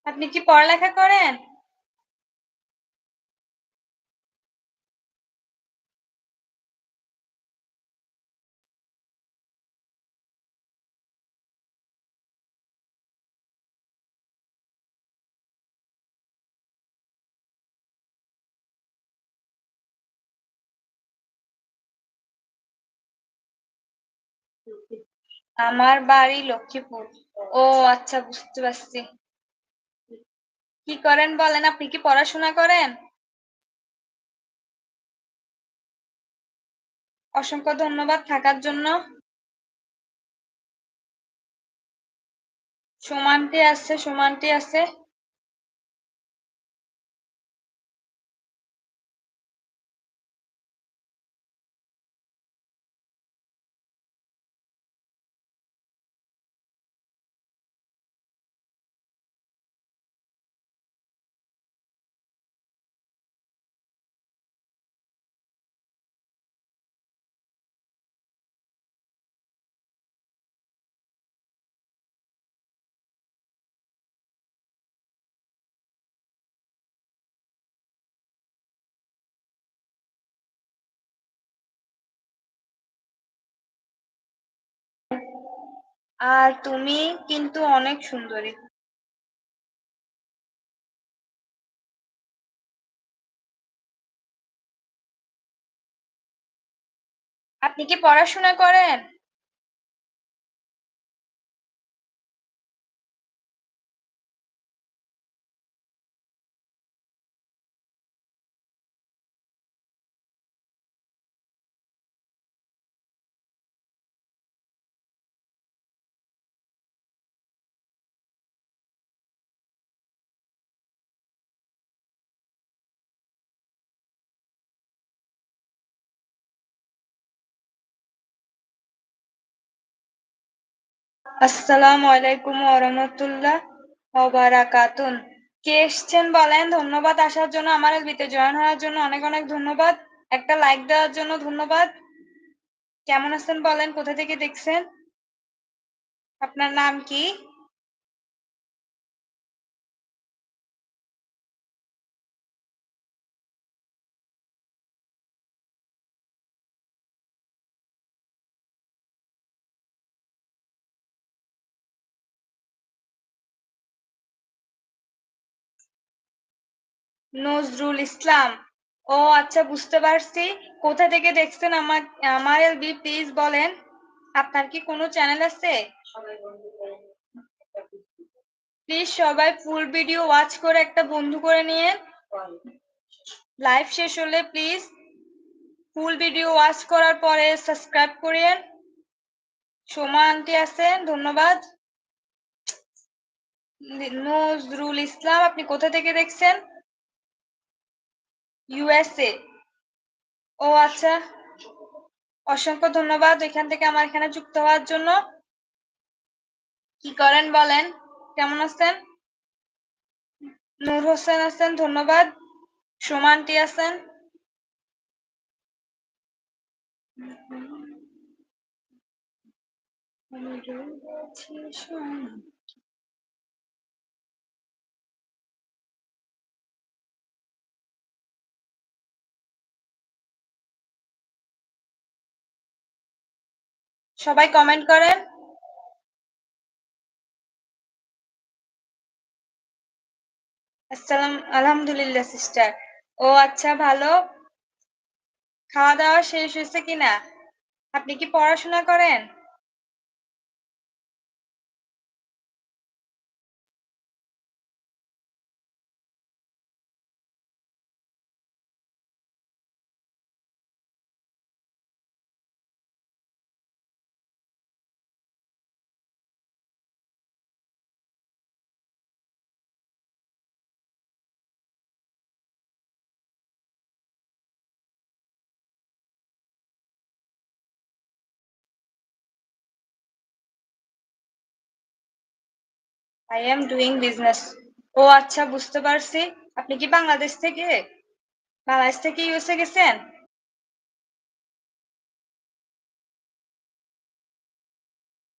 আপনি কি পড়ালেখা করেন? আমার বাড়ি লক্ষ্মীপুর। ও আচ্ছা, বুঝতে পারছি। কি করেন বলেন, আপনি কি পড়াশোনা করেন? অসংখ্য ধন্যবাদ থাকার জন্য। সমানটি আছে। আর তুমি কিন্তু অনেক সুন্দরী। আপনি কি পড়াশোনা করেন? আসসালামু আলাইকুম ওয়া রাহমাতুল্লাহ ওয়া বারাকাতুন। কে এসছেন বলেন? ধন্যবাদ আসার জন্য, আমার এলবিতে জয়েন হওয়ার জন্য অনেক অনেক ধন্যবাদ। একটা লাইক দেওয়ার জন্য ধন্যবাদ। কেমন আছেন বলেন? কোথা থেকে দেখছেন? আপনার নাম কি? নজরুল ইসলাম। ও আচ্ছা, বুঝতে পারছি। কোথা থেকে দেখছেন আমার এলবি প্লিজ বলেন। আপনার কি কোনো চ্যানেল আছে? প্লিজ সবাই ফুল ভিডিও ওয়াচ করে একটা বন্ধু করে নিয়ে লাইভ শেষ হলে প্লিজ ফুল ভিডিও ওয়াচ করার পরে সাবস্ক্রাইব করিয়েন। সোমা আন্টি আছেন, ধন্যবাদ। নজরুল ইসলাম, আপনি কোথা থেকে দেখছেন? ইউএসএ। ও আচ্ছা, অসংখ্য ধন্যবাদ এখান থেকে আমার এখানে যুক্ত হওয়ার জন্য। কি করেন বলেন? কেমন আছেন? নূর হোসেন আছেন, ধন্যবাদ। সোমা আন্টি আছেন। সবাই কমেন্ট করেন। আলহামদুলিল্লাহ সিস্টার। ও আচ্ছা, ভালো। খাওয়া দাওয়া শেষ হয়েছে কিনা? আপনি কি পড়াশোনা করেন? I am doing business. ও আচ্ছা, বুঝতে পারছি। আপনি কি বাংলাদেশ থেকে ইউএসএ গেছেন?